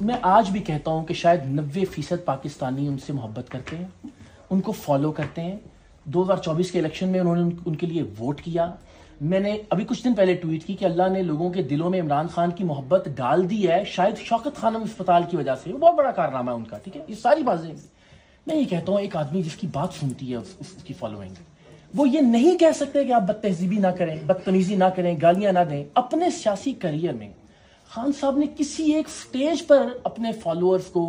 मैं आज भी कहता हूं कि शायद 90% पाकिस्तानी उनसे मोहब्बत करते हैं, उनको फॉलो करते हैं। 2024 के इलेक्शन में उन्होंने उनके लिए वोट किया। मैंने अभी कुछ दिन पहले ट्वीट की कि अल्लाह ने लोगों के दिलों में इमरान खान की मोहब्बत डाल दी है, शायद शौकत खानम अस्पताल की वजह से। वो बहुत बड़ा कारनामा है उनका, ठीक है, ये सारी बातें। मैं ये कहता हूँ एक आदमी जिसकी बात सुनती है उसकी फॉलोइंग, वो ये नहीं कह सकते कि आप बदतहजीबी ना करें, बदतमीजी ना करें, गालियां ना दें। अपने सियासी करियर में खान साहब ने किसी एक स्टेज पर अपने फॉलोअर्स को,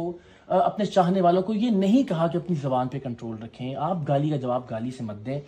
अपने चाहने वालों को ये नहीं कहा कि अपनी जबान पे कंट्रोल रखें, आप गाली का जवाब गाली से मत दें।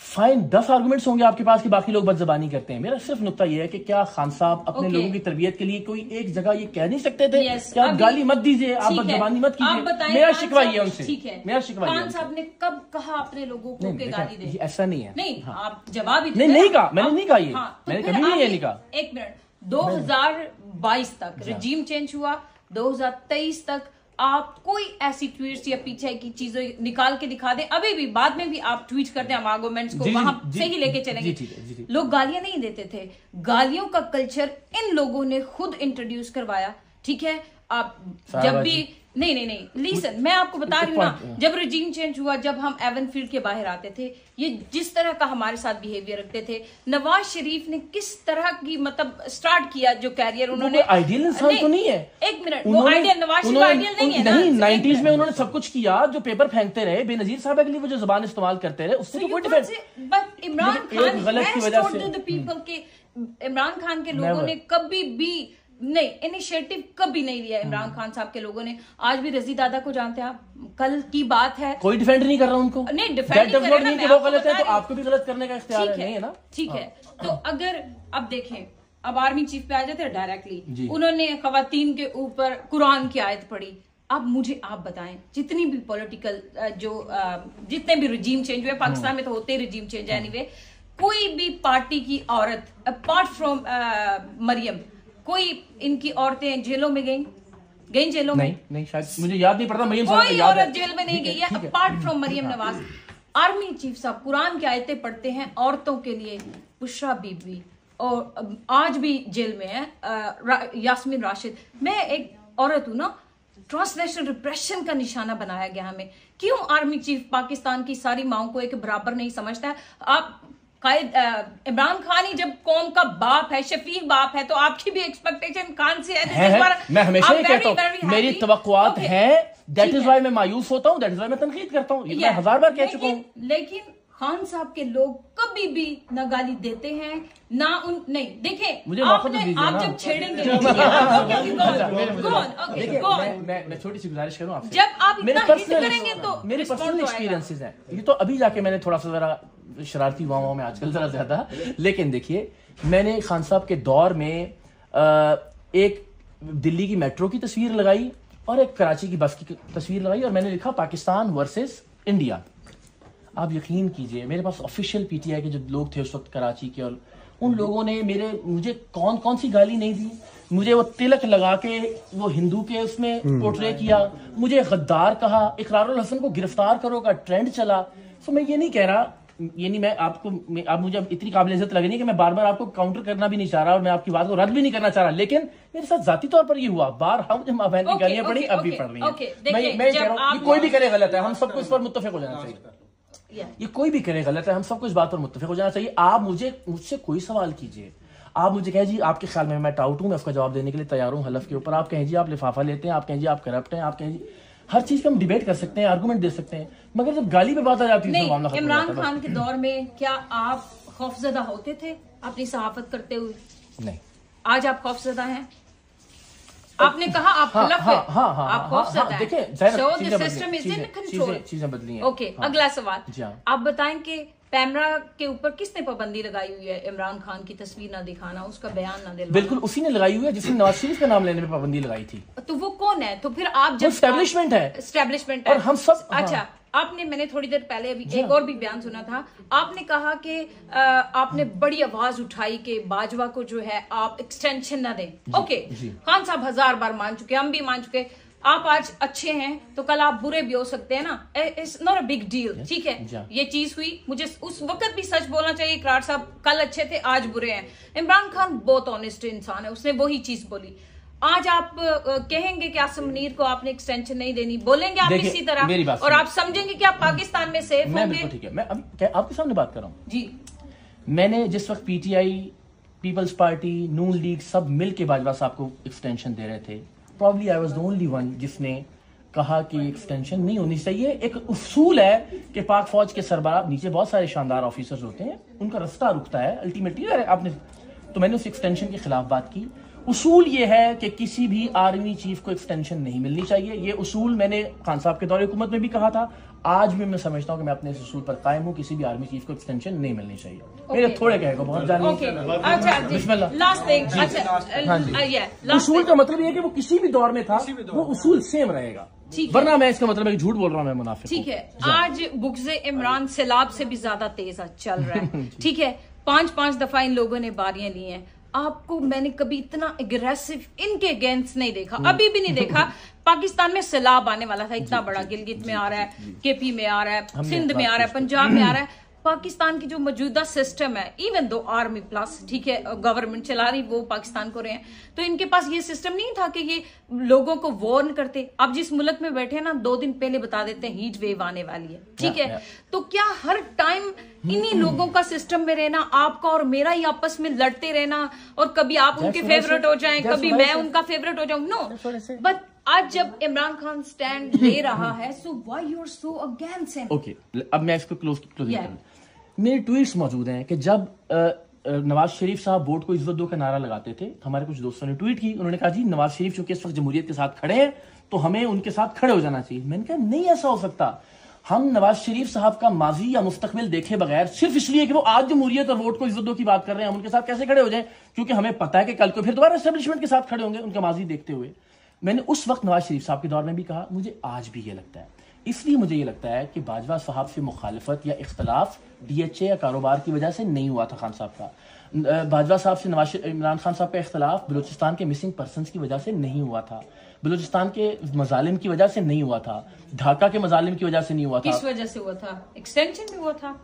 फाइन, 10 आर्गुमेंट्स होंगे आपके पास कि बाकी लोग बदजबानी करते हैं। मेरा सिर्फ नुक्ता यह है कि क्या खान साहब अपने लोगों की तरबियत के लिए कोई एक जगह ये कह नहीं सकते थे कि आप गाली मत दीजिए, आप बदजबानी मत कीजिए? मेरा शिकवा ये उनसे, मेरा शिकवा ये। खान साहब ने कब कहा अपने लोगों को कि गाली दें? ऐसा नहीं है। नहीं, आप जवाब ही नहीं कहा, मैंने नहीं कहा ये, मैंने कभी नहीं ये नहीं कहा। एक मिनट, 2022 तक रजीम चेंज हुआ, 2023 तक आप कोई ऐसी ट्वीट्स या पीछे की चीजें निकाल के दिखा दें, अभी भी बाद में भी आप ट्वीट करते हैं, हम आर्गुमेंट्स को वहां से ही लेके चलेंगे। लोग गालियां नहीं देते थे, गालियों का कल्चर इन लोगों ने खुद इंट्रोड्यूस करवाया, ठीक है। आप जब भी नहीं लिसन, मैं आपको बता रही हूँ ना, जब रजीम चेंज हुआ, जब हम एवन फील्ड के बाहर आते थे, ये जिस तरह का हमारे साथ बिहेवियर रखते थे, नवाज शरीफ ने किस तरह की मतलब स्टार्ट किया जो कैरियर उन्होंने। आइडियल इंसान तो नहीं है। एक मिनट, वो आइडियल नवाज शरीफ आइडियल नहीं है। नहीं, 90s में उन्होंने सब कुछ किया, जो पेपर फेंकते रहे, बेनजीर साहब के लिए वो जो जुबान इस्तेमाल करते रहे, उससे कोई डिफरेंस। बट इमरान खान गलत की वजह से पीपल के, इमरान खान के लोगों ने कभी भी नहीं इनिशिएटिव कभी नहीं लिया। इमरान खान साहब के लोगों ने, आज भी रजी दादा को जानते हैं आप, कल की बात है, कोई डिफेंड नहीं कर रहा उनको, नहीं डिफेंड नहीं कर रहा, वो गलत है तो आपको भी गलत करने का इख्तियार नहीं है ना, ठीक है। तो अगर अब देखें, अब आर्मी चीफ पे आ जाते हैं डायरेक्टली, उन्होंने खवातीन के ऊपर कुरान की आयत पढ़ी। अब मुझे आप बताएं, जितनी भी पॉलिटिकल जितने भी रजीम चेंज हुए पाकिस्तान में, तो होते ही रजीम चेंज एनीवे, कोई भी पार्टी की औरत अपार्ट फ्रॉम मरियम, कोई इनकी औरतें जेलों में गई जेलों में? नहीं शायद मुझे याद नहीं पड़ता, मरियम कोई औरत जेल में नहीं गई है apart from Maryam Nawaz. Army chief साहब कुरान की आयतें पढ़ते हैं औरतों के लिए, बुशरा बीबी, और आज भी जेल में है यास्मीन राशिद। मैं एक औरत हूं ना, ट्रांसनेशनल रिप्रेशन का निशाना बनाया गया हमें। क्यों आर्मी चीफ पाकिस्तान की सारी माओं को एक बराबर नहीं समझता है? आप इमरान खान ही जब कौम का बाप है, शफीक बाप है, तो आपकी भी एक्सपेक्टेशन खान से है। मैं हमेशा ही कहता हूँ मेरी तवक्कुआत है, दैट इज व्हाई मैं मायूस होता हूँ, दैट इज व्हाई मैं तनकीद करता हूँ, मैं 1000 बार कह चुका हूँ। लेकिन खान साहब के लोग कभी भी ना गाली देते हैं ना नहीं। देखें, मुझे आप जब छेड़ेंगे, मैं छोटी सी गुजारिश करूँ आपसे, जब आप इतना हिट करेंगे तो मेरे पर्सनल एक्सपीरियंसेस हैं ये, तो अभी जाके मैंने थोड़ा सा जरा शरारती हुआ हूं मैं आजकल जरा ज्यादा, लेकिन देखिए मैंने खान साहब के दौर में एक दिल्ली की मेट्रो की तस्वीर लगाई और एक कराची की बस की तस्वीर लगाई और मैंने लिखा पाकिस्तान वर्सेस इंडिया। आप यकीन कीजिए मेरे पास ऑफिशियल पीटीआई के जो लोग थे उस वक्त कराची के, और उन लोगों ने मुझे कौन कौन सी गाली नहीं दी। मुझे वो तिलक लगा के वो हिंदू के उसमें पोर्ट्रे किया, मुझे गद्दार कहा, इकरारुल हसन को गिरफ्तार करो का ट्रेंड चला। तो मैं ये नहीं कह रहा, ये नहीं, मैं आप मुझे इतनी काबिल इज्जत लग रही है कि मैं बार बार आपको काउंटर करना भी नहीं चाह रहा और मैं आपकी बात को रद्द भी नहीं करना चाह रहा, लेकिन मेरे साथ जाती तौर पर ये हुआ, बार मुझे माँ बहन की गालियां पड़ी, अब भी पड़ रही है। मैं कह रहा हूँ कोई भी करे गलत है, हम सबको इस पर मुत्तफिक हो जाना चाहिए। ये कोई भी करे गलत है, हम सबको इस बात पर मुत्तफिक हो जाना चाहिए। आप मुझसे कोई सवाल कीजिए, आप मुझे कहें जी आपके ख्याल में मैं टाउट हूं, मैं उसका जवाब देने के लिए तैयार हूं हलफ के ऊपर। आप कहें जी आप लिफाफा लेते हैं, आप कहें जी आप करप्ट हैं, आप कहें जी, हर चीज पे हम डिबेट कर सकते हैं, आर्गुमेंट दे सकते हैं, मगर जब गाली पे बात आ जाती है तो मामला खत्म हो जाता है। इमरान खान के दौर में क्या आप खौफजदा होते थे अपनी सहाफत करते हुए? नहीं। आज आप खौफजदा हैं? आपने कहा आप हलफ है, आप खौफजदा हैं। चीजें बदली हैं। ओके, अगला सवाल आप बताएं कि पैमरा के ऊपर किसने पाबंदी लगाई हुई है इमरान खान की तस्वीर ना दिखाना, उसका बयान ना दिलवाना? बिल्कुल उसी ने लगाई हुई है जिसने नवाज शरीफ का नाम लेने में पाबंदी लगाई थी। तो वो कौन है? तो फिर आप जब एस्टेब्लिशमेंट है, एस्टेब्लिशमेंट है और हम सब। अच्छा, आपने, मैंने थोड़ी देर पहले अभी एक और भी बयान सुना था, आपने कहा कि आपने बड़ी आवाज उठाई कि बाजवा को जो है आप एक्सटेंशन ना दें। ओके, खान साहब 1000 बार मान चुके, हम भी मान चुके, आप आज अच्छे हैं तो कल आप बुरे भी हो सकते हैं ना, it's not a big deal, ठीक है। ये चीज हुई, मुझे उस वक्त भी सच बोलना चाहिए, इकरार साहब कल अच्छे थे आज बुरे हैं। इमरान खान बहुत ऑनेस्ट इंसान है, उसने वही चीज बोली। आज आप कहेंगे कि आसिम मुनीर को आपने एक्सटेंशन नहीं देनी, बोलेंगे आप इसी तरह, मेरी बात और आप समझेंगे कि आप पाकिस्तान में सेफ मैं होंगे? बिल्कुल ठीक है, मैं अभी आपके सामने बात कर रहा हूँ जी। मैंने जिस वक्त पीटीआई, पीपल्स पार्टी, नून लीग सब मिल के बाजवा साहब को एक्सटेंशन दे रहे थे, probably I was the only one जिसने कहा कि एक्सटेंशन नहीं होनी चाहिए। एक उसूल है कि पाक फौज के सरबराह, नीचे बहुत सारे शानदार ऑफिसर्स होते हैं, उनका रास्ता रुकता है अल्टीमेटली। आपने तो मैंने उस एक्सटेंशन के खिलाफ बात की। उसूल ये है कि किसी भी आर्मी चीफ को एक्सटेंशन नहीं मिलनी चाहिए। ये उसूल मैंने खान साहब के दौरे हुकूमत में भी कहा था, आज भी मैं समझता हूँ कि मैं अपने इस उसूल पर कायम हूँ, किसी भी आर्मी चीफ को एक्सटेंशन नहीं मिलनी चाहिए। मेरे थोड़े कहेगा बहुत जानिए। बिस्मिल्लाह। लास्ट थिंग, अच्छा, उसूल का मतलब ये है कि वो किसी भी दौर में था, वो उसूल सेम रहेगा, वरना मैं इसका मतलब है कि झूठ बोल रहा हूँ, मैं मुनाफिक। ठीक है, आज बुग़्ज़े इमरान सैलाब से भी ज्यादा तेज चल रहा है। ठीक है, 5-5 दफा इन लोगों ने बारियां ली हैं। आपको मैंने कभी इतना एग्रेसिव इनके अगेंस्ट नहीं देखा, अभी भी नहीं देखा। पाकिस्तान में सैलाब आने वाला था इतना बड़ा, गिलगित में आ रहा है, केपी में आ रहा है, सिंध में आ रहा है, पंजाब में आ रहा है। पाकिस्तान की जो मौजूदा सिस्टम है, इवन दो आर्मी प्लस, ठीक है, गवर्नमेंट चला रही, वो पाकिस्तान को रहे हैं, तो इनके पास ये सिस्टम नहीं था कि ये लोगों को वार्न करते। आप जिस मुल्क में बैठे हैं ना, 2 दिन पहले बता देते हैं हीट वेव आने वाली है, ठीक है। तो क्या हर टाइम इन्हीं लोगों का सिस्टम में रहना, आपका और मेरा ही आपस में लड़ते रहना, और कभी आप उनके फेवरेट हो जाएं, कभी मैं उनका फेवरेट हो जाऊं? नो, बट आज जब इमरान खान स्टैंड ले रहा है, so why you are so against him? Okay, अब मैं इसको क्लोज करूं। मेरे ट्वीट्स मौजूद हैं कि जब नवाज शरीफ साहब वोट को इज्जत दो का नारा लगाते थे, हमारे कुछ दोस्तों ने ट्वीट की, उन्होंने कहा जी नवाज शरीफ चूंकि इस वक्त जमहूरियत के साथ खड़े हैं तो हमें उनके साथ खड़े हो जाना चाहिए। मैंने कहा नहीं ऐसा हो सकता। हम नवाज शरीफ साहब का माजी या मुस्तकबिल देखे बगैर सिर्फ इसलिए कि वो आज जमहूरियत और वोट को इज्जत दो की बात कर रहे हैं, हम उनके साथ कैसे खड़े हो जाएं? क्योंकि हमें पता है कि कल को फिर दोबारा एस्टेब्लिशमेंट के साथ खड़े होंगे उनका माजी देखते हुए। मैंने उस वक्त नवाज शरीफ साहब के दौर में भी कहा, मुझे आज भी ये लगता है। इसलिए मुझे ये लगता है कि बाजवा साहब से मुखालफत या इख्तलाफ DHA या कारोबार की वजह से नहीं हुआ था खान साहब का। बाजवा साहब से इमरान खान साहब का इख्तलाफ बलूचिस्तान के मिसिंग पर्सनस की वजह से नहीं हुआ था, बलूचिस्तान के मजालिम की वजह से नहीं हुआ था, ढाका के मजालिम की वजह से नहीं हुआ था। किस वजह से हुआ था? एक्सटेंशन में हुआ था।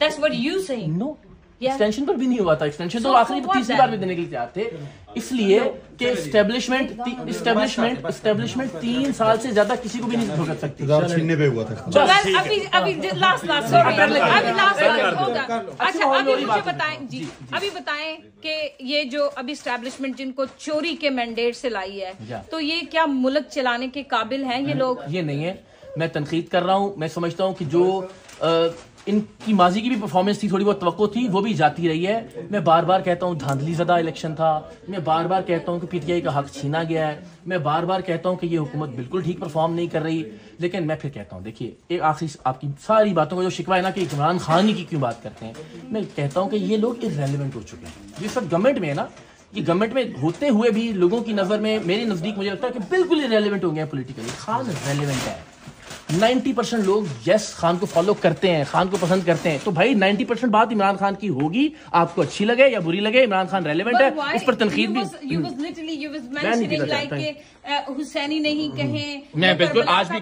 That's what you saying. No. Extension पर भी नहीं हुआ था। एक्सटेंशन तो आखिरी तीसरी बार में देने के लिए तैयार थे, इसलिए कि एस्टेब्लिशमेंट 3 साल से ज्यादा किसी को भी नहीं भुगत सकती। छीनने पे हुआ था। अभी लास्ट अच्छा, अभी मुझे बताएं जी, अभी बताएं कि ये जो अभी एस्टेब्लिशमेंट जिनको चोरी के मैंडेट से लाई है, तो ये क्या मुल्क चलाने के काबिल हैं ये लोग? ये नहीं है, मैं तनकीद कर रहा हूँ। मैं समझता हूँ कि जो इनकी माजी की भी परफॉर्मेंस थी, थोड़ी बहुत तवक्को थी, वो भी जाती रही है। मैं बार बार कहता हूँ धांधली ज़दा इलेक्शन था, मैं बार बार कहता हूँ कि PTI का हक छीना गया है, मैं बार बार कहता हूँ कि ये हुकूमत बिल्कुल ठीक परफॉर्म नहीं कर रही। लेकिन मैं फिर कहता हूँ, देखिए एक आखिरी, आपकी सारी बातों का जो शिकवा है ना कि इमरान खान की क्यों बात करते हैं, मैं कहता हूँ कि ये लोग इररेलेवेंट हो चुके हैं। जिस वक्त गवर्नमेंट में है ना, ये गवर्नमेंट में होते हुए भी लोगों की नज़र में, मेरे नज़दीक मुझे लगता है कि बिल्कुल इररेलेवेंट हो गए हैं पोलिटिकली। खान रेलेवेंट है। 90% लोग यस खान को फॉलो करते हैं, खान को पसंद करते हैं, तो भाई 90% बात इमरान खान की होगी, आपको अच्छी लगे या बुरी लगे, इमरान खान रेलेवेंट है, इस पर तनकीद भी। हुसैनी नहीं कहे, मैं बिल्कुल आज भी